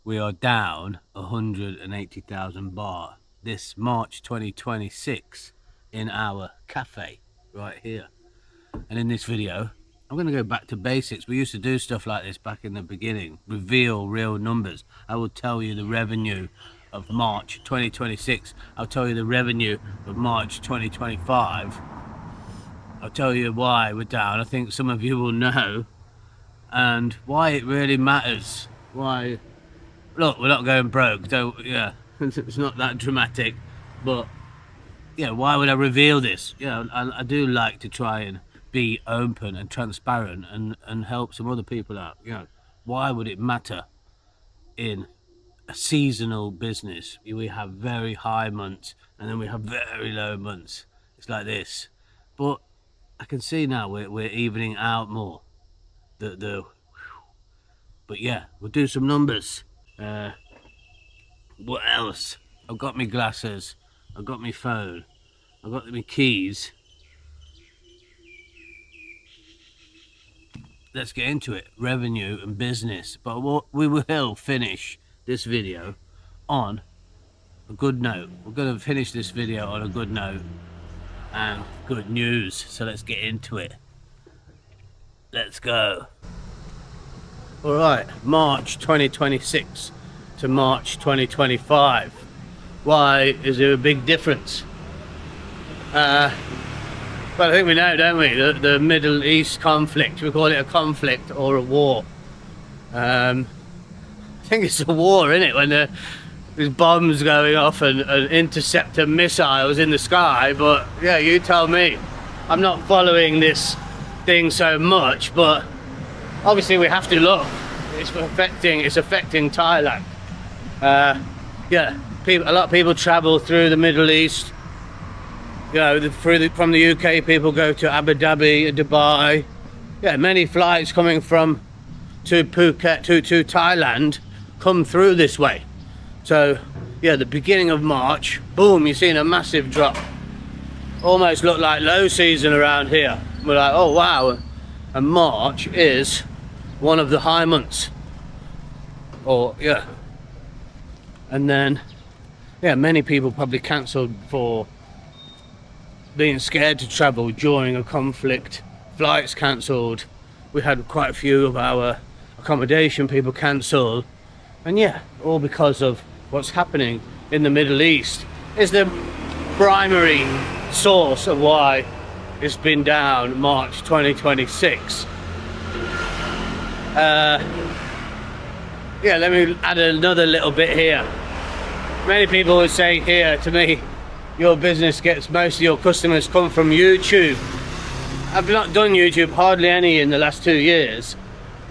we are down 180,000 baht this March 2026 in our cafe right here. And in this video, I'm going to go back to basics. We used to do stuff like this back in the beginning, reveal real numbers. I will tell you the revenue of March 2026. I'll tell you the revenue of March 2025. I'll tell you why we're down. I think some of you will know, and why it really matters. Why, look, we're not going broke, so yeah, it's not that dramatic, but yeah, why would I reveal this? Yeah, I do like to try and be open and transparent and help some other people out. You know, why would it matter in a seasonal business? We have very high months and then we have very low months. It's like this, but I can see now we're evening out more. But yeah, we'll do some numbers. What else? I've got my glasses, I've got my phone, I've got my keys. Let's get into it. Revenue and business. But we will finish this video on a good note. We're going to finish this video on a good note and good news. So let's get into it. Let's go. All right, March 2026 to March 2025. Why is there a big difference? But I think we know, don't we, the Middle East conflict. We call it a conflict or a war. I think it's a war, isn't it, when there's bombs going off and interceptor missiles in the sky. But yeah, you tell me. I'm not following this thing so much, but obviously we have to look. It's affecting Thailand. Yeah, a lot of people travel through the Middle East. You know, from the UK, people go to Abu Dhabi, Dubai. Yeah, many flights coming to Phuket, to Thailand, come through this way. So, yeah, the beginning of March, boom, you're seeing a massive drop. Almost look like low season around here. We're like, oh wow, and March is one of the high months. Or, yeah. And then, yeah, many people probably cancelled for being scared to travel during a conflict. Flights cancelled. We had quite a few of our accommodation people cancelled, and yeah, all because of what's happening in the Middle East is the primary source of why it's been down March 2026. Yeah, let me add another little bit here. Many people would say here to me, your business gets most of your customers come from YouTube. I've not done YouTube hardly any in the last 2 years.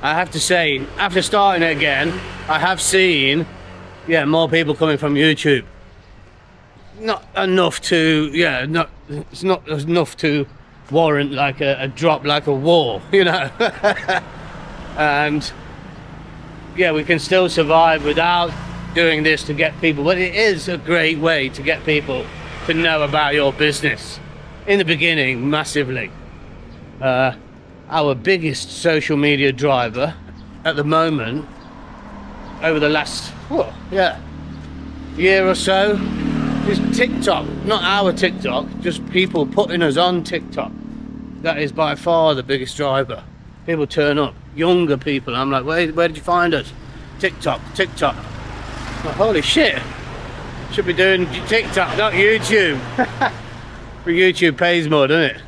I have to say, after starting it again, I have seen, yeah, more people coming from YouTube. Not enough to, yeah, it's not enough to warrant like a drop like a war, you know. And yeah, we can still survive without doing this to get people, but it is a great way to get people to know about your business. In the beginning, massively. Our biggest social media driver at the moment, over the last year or so, is TikTok. Not our TikTok, just people putting us on TikTok. That is by far the biggest driver. People turn up, younger people. I'm like, where did you find us? TikTok. Like, holy shit. Should be doing TikTok, not YouTube. But YouTube pays more, doesn't it?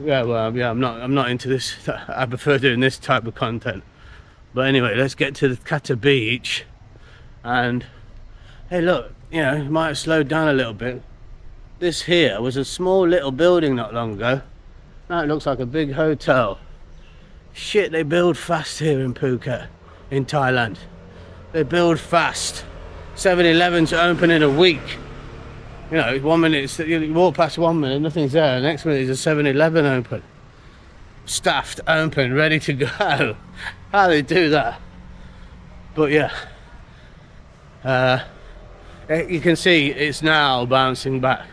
Yeah, well, yeah, I'm not into this. I prefer doing this type of content. But anyway, let's get to the Kata beach. And hey, look, you know, it might have slowed down a little bit. This here was a small little building not long ago. Now it looks like a big hotel. Shit, they build fast here in Phuket, in Thailand. They build fast. 7-Elevens open in a week. You know, 1 minute, you walk past 1 minute, nothing's there. The next minute is a 7-Eleven open. Staffed, open, ready to go. How do they do that? But yeah. You can see it's now bouncing back.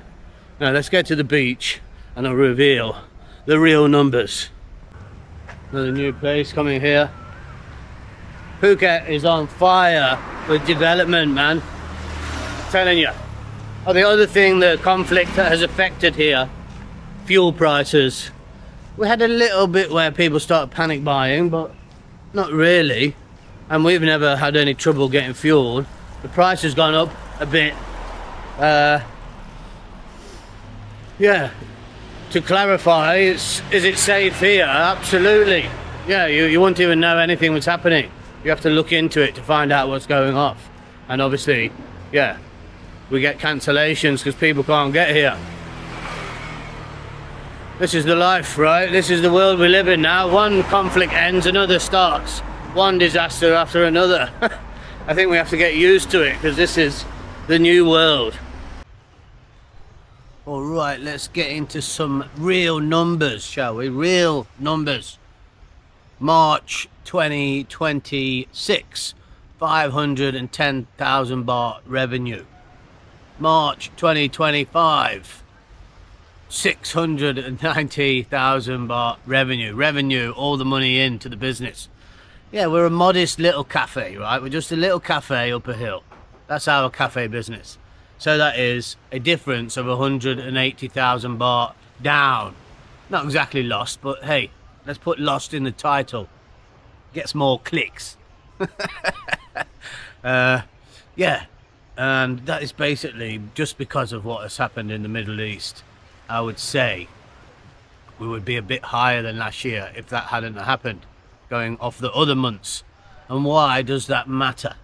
Now let's get to the beach and I'll reveal the real numbers. Another new place coming here. Phuket is on fire with development, man. I'm telling you. Oh, the other thing, the conflict that has affected here, fuel prices. We had a little bit where people started panic buying, but not really. And we've never had any trouble getting fuel. The price has gone up a bit. Yeah, to clarify, is it safe here? Absolutely. Yeah, you wouldn't even know anything was happening. You have to look into it to find out what's going off. And obviously, yeah, we get cancellations because people can't get here. This is the life, right? This is the world we live in now. One conflict ends, another starts. One disaster after another. I think we have to get used to it because this is the new world. All right, let's get into some real numbers, shall we? Real numbers. March 2026, 510,000 baht revenue. March 2025, 690,000 baht revenue, all the money into the business. Yeah, we're a modest little cafe, right? We're just a little cafe up a hill. That's our cafe business. So that is a difference of 180,000 baht down. Not exactly lost, but hey, let's put lost in the title. Gets more clicks. Yeah, and that is basically just because of what has happened in the Middle East. I would say we would be a bit higher than last year if that hadn't happened, going off the other months. And why does that matter?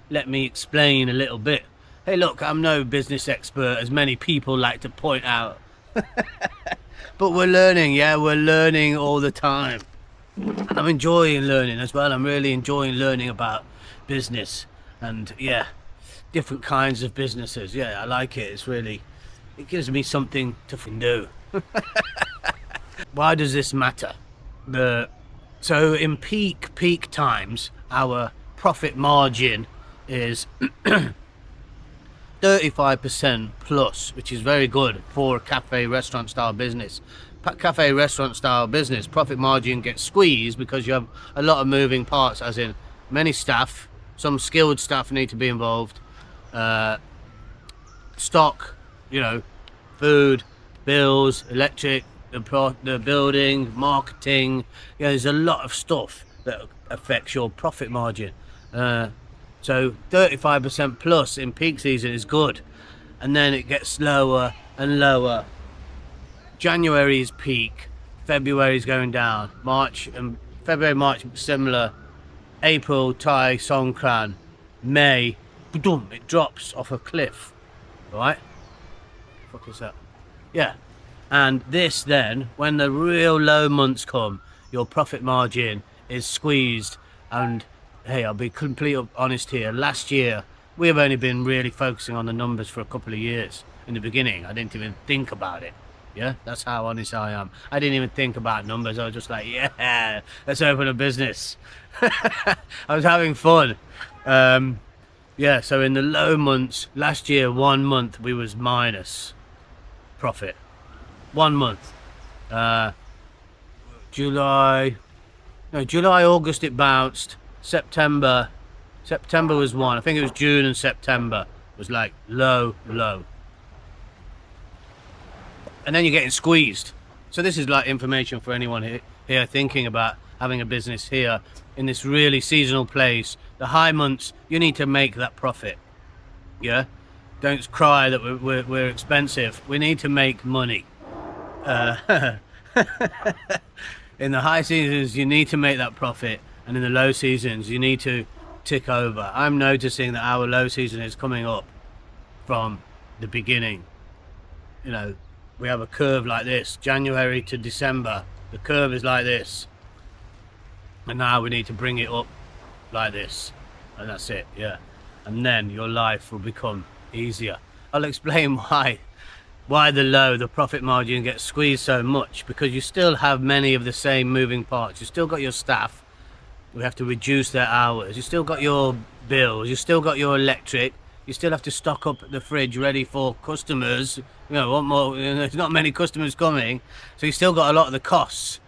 Let me explain a little bit. Hey look, I'm no business expert, as many people like to point out. But we're learning, yeah, we're learning all the time. And I'm enjoying learning as well. I'm really enjoying learning about business and, yeah, different kinds of businesses. Yeah, I like it. It's really, it gives me something to do. Why does this matter? So in peak times, our profit margin is 35% plus, which is very good for a cafe restaurant style business. Cafe restaurant style business, profit margin gets squeezed because you have a lot of moving parts, as in many staff, some skilled staff need to be involved, stock, you know, food, bills, electric, the building, marketing. Yeah, there's a lot of stuff that affects your profit margin. So 35% plus in peak season is good, and then it gets lower and lower. January is peak, February is going down, March and February, March similar, April, Thai, Songkran, May, boom, it drops off a cliff, right? What is that? Yeah, and this then, when the real low months come, your profit margin is squeezed. And hey, I'll be completely honest here, last year we've only been really focusing on the numbers for a couple of years. In the beginning I didn't even think about it. Yeah, that's how honest I am. I didn't even think about numbers. I was just like, yeah, let's open a business. I was having fun. Yeah, so in the low months, last year, 1 month, we was minus profit. 1 month. July, August it bounced. September was one. I think it was June and September was like low. And then you're getting squeezed. So this is like information for anyone here thinking about having a business here in this really seasonal place. The high months, you need to make that profit. Yeah, don't cry that we're expensive. We need to make money. In the high seasons, you need to make that profit, and in the low seasons, you need to tick over. I'm noticing that our low season is coming up from the beginning. You know, we have a curve like this, January to December, the curve is like this, and now we need to bring it up like this, and that's it. Yeah, and then your life will become easier. I'll explain why the profit margin gets squeezed so much, because you still have many of the same moving parts. You still got your staff, we have to reduce their hours, you still got your bills, you still got your electric, you still have to stock up the fridge ready for customers. You know, what more? There's not many customers coming, so you still got a lot of the costs.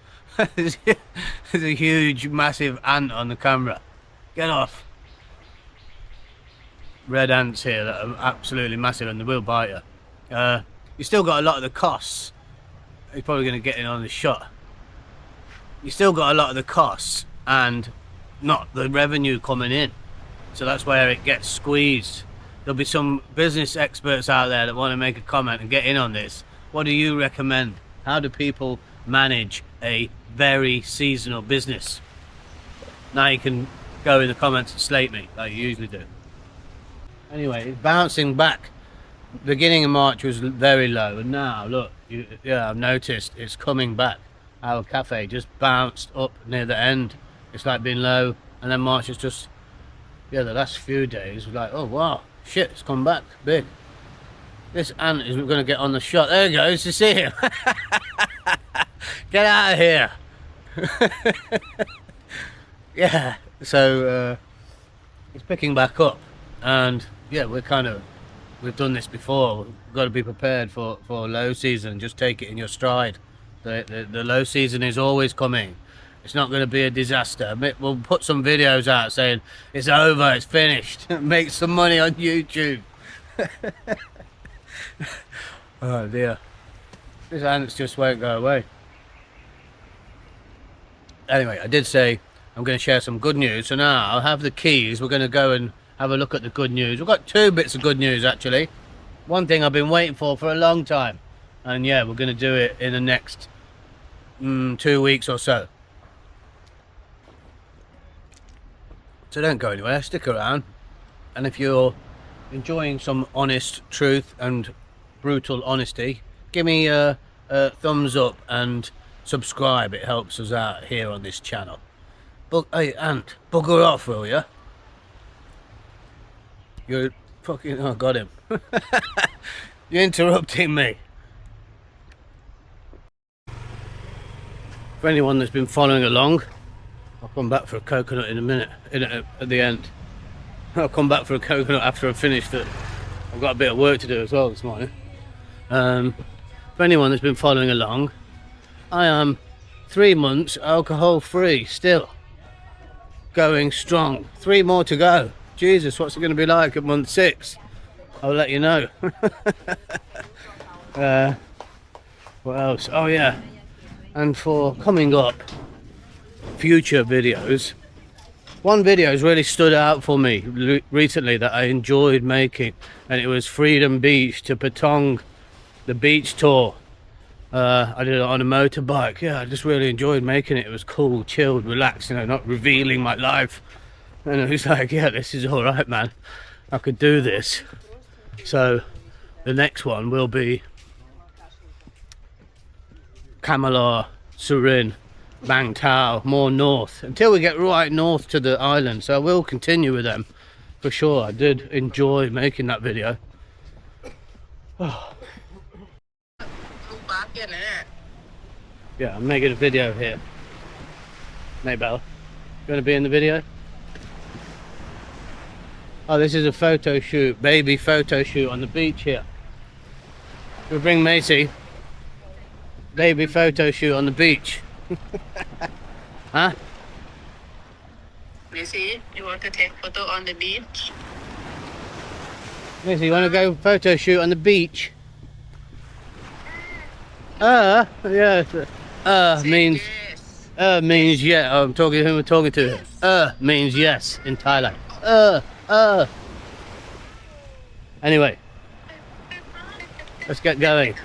There's a huge, massive ant on the camera. Get off. Red ants here that are absolutely massive and they will bite you. You still got a lot of the costs. He's probably going to get in on the shot. You still got a lot of the costs and not the revenue coming in. So that's where it gets squeezed. There'll be some business experts out there that want to make a comment and get in on this. What do you recommend? How do people manage a very seasonal business? Now you can go in the comments and slate me like you usually do. Anyway, it's bouncing back. Beginning of March was very low, and now look, yeah, I've noticed it's coming back. Our cafe just bounced up near the end. It's like been low, and then March is just, yeah, the last few days was like, oh wow, shit, it's come back big. This ant is going to get on the shot. There he goes, you see him. Get out of here. Yeah, so it's picking back up, and yeah, we've done this before. We've got to be prepared for low season. Just take it in your stride. The low season is always coming. It's not going to be a disaster. We'll put some videos out saying it's over, it's finished. Make some money on YouTube. Oh dear, this ants just won't go away. Anyway, I did say I'm going to share some good news, so now I'll have the keys. We're going to go and have a look at the good news. We've got two bits of good news actually. One thing I've been waiting for a long time, and yeah, we're going to do it in the next 2 weeks or so. So don't go anywhere, stick around, and if you're enjoying some honest truth and brutal honesty, give me a thumbs up and subscribe. It helps us out here on this channel. But hey, ant, bugger off, will ya? You're fucking, oh, got him. You're interrupting me. For anyone that's been following along, I'll come back for a coconut in a minute, at the end. I'll come back for a coconut after I've finished it. I've got a bit of work to do as well this morning. For anyone that's been following along, I am 3 months alcohol free still. Going strong. 3 more to go. Jesus, what's it going to be like at month 6? I'll let you know. What else? Oh yeah, and for coming up future videos, one video has really stood out for me recently that I enjoyed making, and it was Freedom Beach to Patong, the beach tour. I did it on a motorbike. Yeah, I just really enjoyed making it. It was cool, chilled, relaxed, you know, not revealing my life. And I was like, yeah, this is all right, man. I could do this. So the next one will be Kamalar, Surin, Bang Tao, more north, until we get right north to the island. So I will continue with them for sure. I did enjoy making that video. Oh. Yeah, I'm making a video here. Maybell, you want to be in the video? Oh, this is a photo shoot, baby photo shoot on the beach here. We'll bring Macy. Baby photo shoot on the beach. Huh? Macy, you want to take photo on the beach? Macy, you want to go photo shoot on the beach? Yeah. Means Yes. Means yeah. Oh, I'm talking to who we're talking to. Means yes in Thailand. Anyway, let's get going.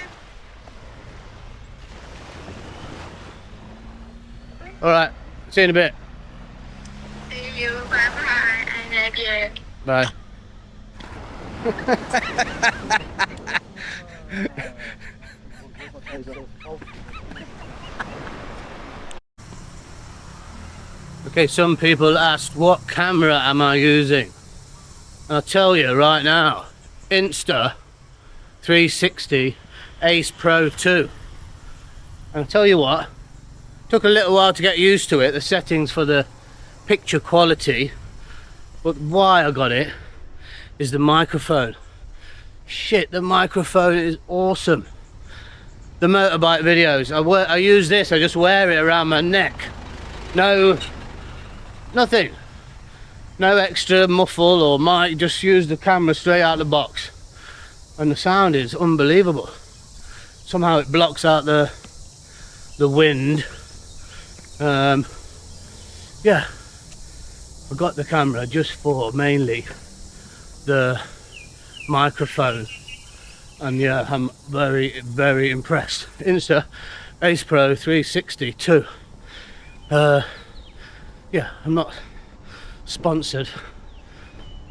All right, see you in a bit. See you. Bye bye. I love you. Bye. Okay, some people asked what camera am I using, and I'll tell you right now, Insta 360 Ace Pro 2. And I'll tell you what, took a little while to get used to it, the settings for the picture quality, but why I got it is the microphone. Shit, the microphone is awesome. The motorbike videos, I use this, I just wear it around my neck. No, nothing. No extra muffle or mic, just use the camera straight out of the box. And the sound is unbelievable. Somehow it blocks out the wind. Yeah, I got the camera just for mainly the microphone, and yeah, I'm very impressed. Insta Ace Pro 360 too. Yeah, I'm not sponsored.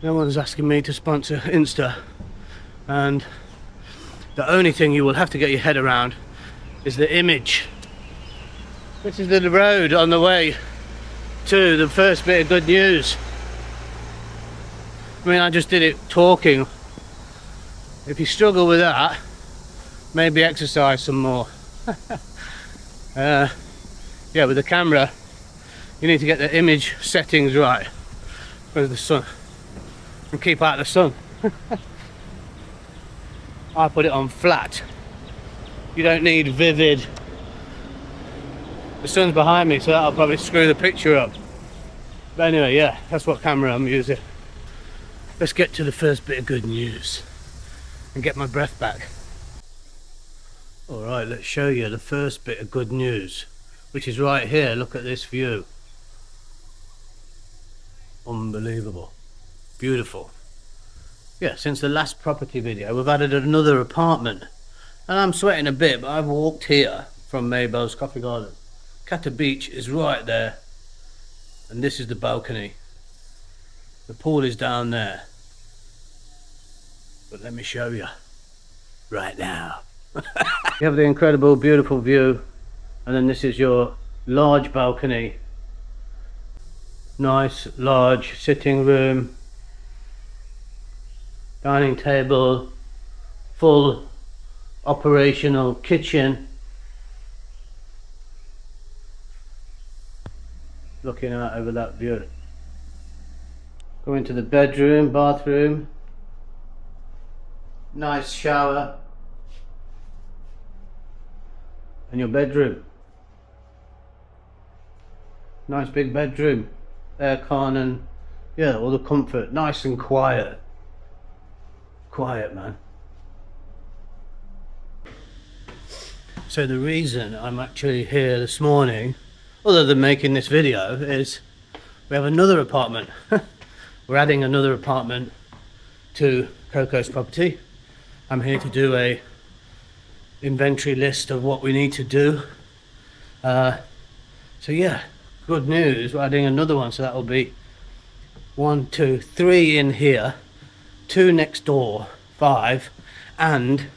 No one's asking me to sponsor Insta, and the only thing you will have to get your head around is the image. This is the road on the way to the first bit of good news. I mean, I just did it talking. If you struggle with that, maybe exercise some more. Yeah, with the camera, you need to get the image settings right with the sun and keep out the sun. I put it on flat. You don't need vivid. The sun's behind me, so that'll probably screw the picture up. But anyway, yeah, that's what camera I'm using. Let's get to the first bit of good news and get my breath back. Alright, let's show you the first bit of good news, which is right here. Look at this view. Unbelievable. Beautiful. Yeah, since the last property video, we've added another apartment. And I'm sweating a bit, but I've walked here from Maybell's Coffee Garden. Kata Beach is right there, and this is the balcony. The pool is down there, but let me show you right now. You have the incredible beautiful view, and then this is your large balcony. Nice large sitting room, dining table, full operational kitchen. Looking out over that view. Go into the bedroom, bathroom, nice shower, and your bedroom. Nice big bedroom, aircon, and yeah, all the comfort. Nice and quiet. Quiet, man. So the reason I'm actually here this morning, other than making this video, is we have another apartment. We're adding another apartment to Coco's property. I'm here to do a inventory list of what we need to do. So yeah, good news, we're adding another one, so that will be 1, 2, 3 in here, 2 next door, 5, and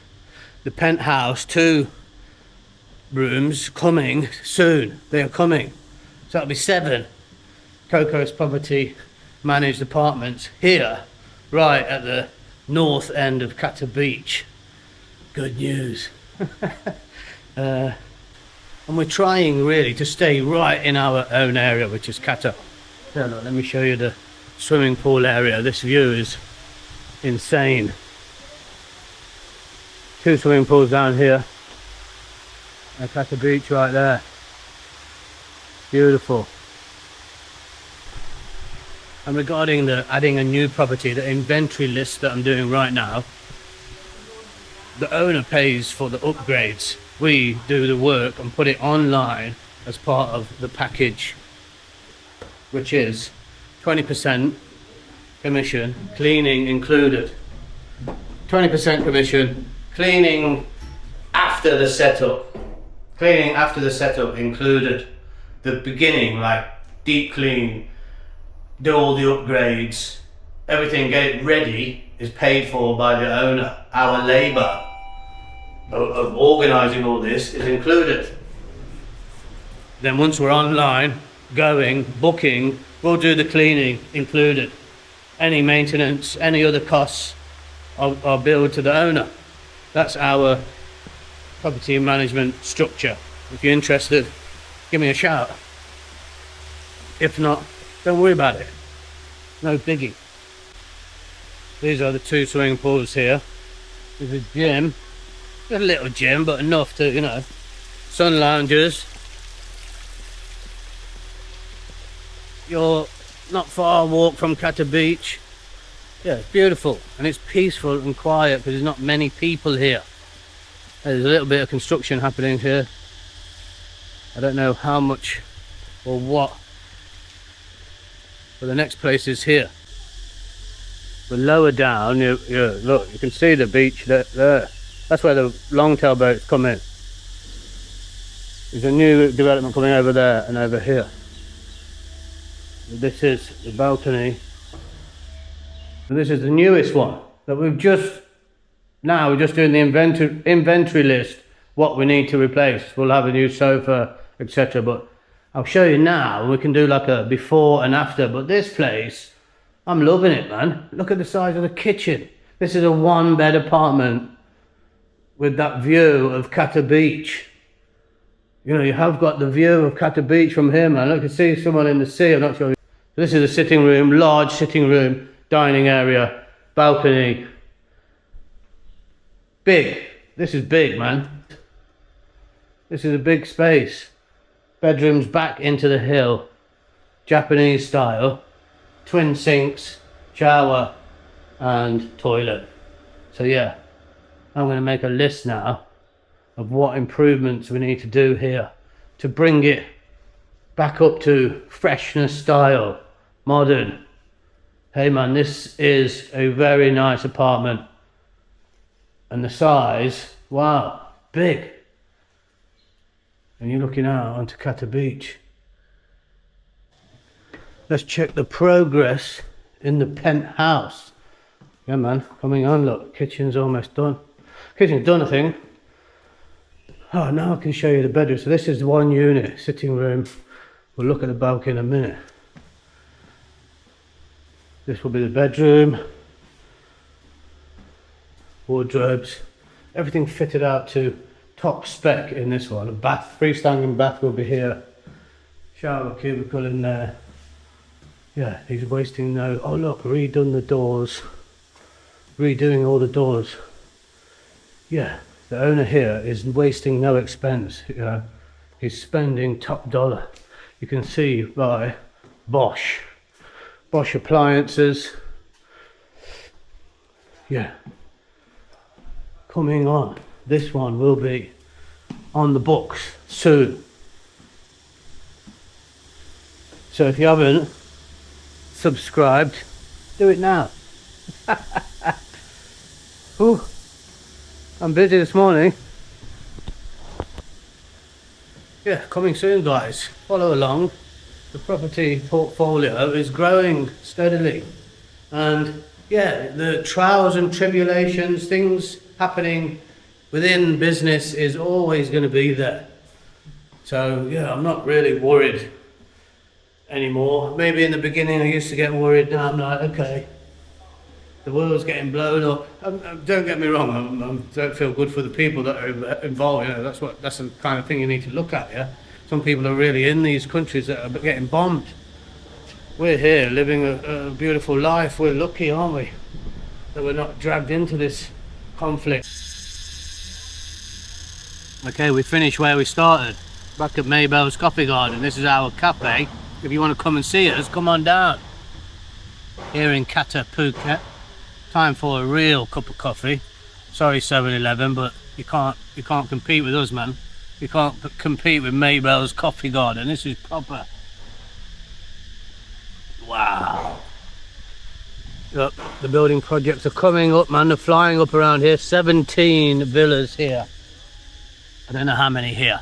the penthouse 2 rooms coming soon. They are coming, so that'll be 7 Coco's property managed apartments here, right at the north end of Kata Beach. Good news. And we're trying really to stay right in our own area, which is Kata. So look, let me show you the swimming pool area. This view is insane. 2 swimming pools down here and Kata Beach right there. Beautiful. And regarding the adding a new property, the inventory list that I'm doing right now, the owner pays for the upgrades. We do the work and put it online as part of the package, which is 20% commission, cleaning included. 20% commission, cleaning after the setup. Cleaning after the setup included. The beginning, like deep clean, do all the upgrades, everything, get it ready, is paid for by the owner. Our labour of organising all this is included. Then once we're online, going, booking, we'll do the cleaning included. Any maintenance, any other costs are billed to the owner. That's our property management structure. If you're interested, give me a shout. If not, don't worry about it. No biggie. These are the 2 swimming pools here. There's a gym. A little gym, but enough to, you know, sun loungers. Your not far walk from Kata Beach. Yeah, it's beautiful and it's peaceful and quiet because there's not many people here. There's a little bit of construction happening here. I don't know how much or what, but the next place is here. But lower down, look, you can see the beach there. That's where the longtail boats come in. There's a new development coming over there and over here. This is the balcony. And this is the newest one that we're just doing the inventory list, what we need to replace. We'll have a new sofa, etc. But I'll show you now. We can do like a before and after. But this place, I'm loving it, man. Look at the size of the kitchen. This is a 1-bed apartment with that view of Kata Beach. You know, you have got the view of Kata Beach from here, man. I can see someone in the sea. I'm not sure. This is a sitting room, large sitting room, dining area, balcony. Big. This is big, man. This is a big space. Bedrooms back into the hill. Japanese style. Twin sinks, shower and toilet. So yeah, I'm going to make a list now of what improvements we need to do here to bring it back up to freshness style, modern. Hey man, this is a very nice apartment. And the size, wow, big. And you're looking out onto Kata Beach. Let's check the progress in the penthouse. Yeah man, coming on, look, kitchen's almost done. Kitchen's done, I think. Oh, now I can show you the bedroom. So this is one unit, sitting room. We'll look at the balcony in a minute. This will be the bedroom. Wardrobes. Everything fitted out to top spec in this one. A bath, freestanding bath will be here. Shower cubicle in there. Yeah, he's wasting no. Oh look, redone the doors. Redoing all the doors. Yeah, the owner here is wasting no expense. You know, he's spending top dollar. You can see by Bosch appliances. Yeah, coming on. This one will be on the books soon. So if you haven't subscribed, do it now. Ooh, I'm busy this morning. Yeah, coming soon guys, follow along. The property portfolio is growing steadily, and yeah, the trials and tribulations, things happening within business is always going to be there. So yeah, I'm not really worried anymore. Maybe in the beginning I used to get worried. Now I'm like, okay, the world's getting blown up. Don't get me wrong, I don't feel good for the people that are involved. You know, that's the kind of thing you need to look at. Yeah, some people are really in these countries that are getting bombed. We're here living a beautiful life. We're lucky, aren't we, that we're not dragged into this conflict. Okay, we finished where we started, back at Maybell's Coffee Garden. This is our cafe. If you want to come and see us, come on down. Here in Kata, Phuket. Time for a real cup of coffee. Sorry 7-Eleven, but you can't compete with us, man. You can't compete with Maybell's Coffee Garden. This is proper. Wow. Look, the building projects are coming up, man. They're flying up around here. 17 villas here. I don't know how many here.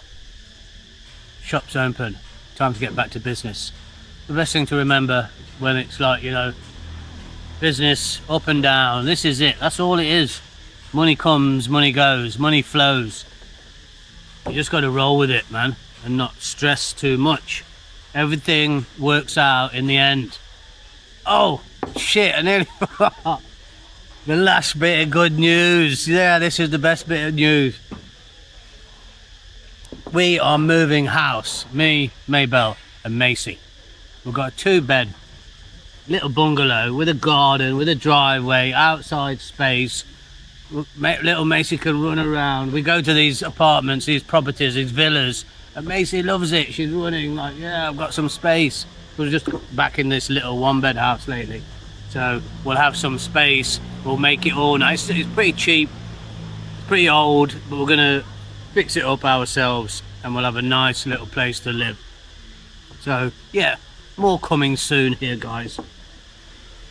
Shops open. Time to get back to business. The best thing to remember when it's like, you know, business up and down. This is it. That's all it is. Money comes, money goes, money flows. You just got to roll with it, man, and not stress too much. Everything works out in the end. Oh shit, I nearly forgot the last bit of good news. Yeah, this is the best bit of news. We are moving house, me, Maybell and Macy. We've got a 2-bed little bungalow with a garden, with a driveway, outside space. Little Macy can run around. We go to these apartments, these properties, these villas, and Macy loves it. She's running like, yeah, I've got some space. We're just back in this little one-bed house lately, so we'll have some space. We'll make it all nice. It's pretty cheap, it's pretty old, but we're gonna fix it up ourselves, and we'll have a nice little place to live. So yeah, more coming soon here, guys.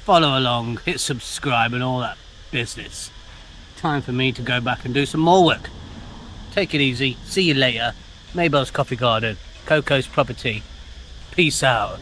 Follow along, hit subscribe and all that business. Time for me to go back and do some more work. Take it easy. See you later. Mabel's Coffee Garden, Coco's Property. Peace out.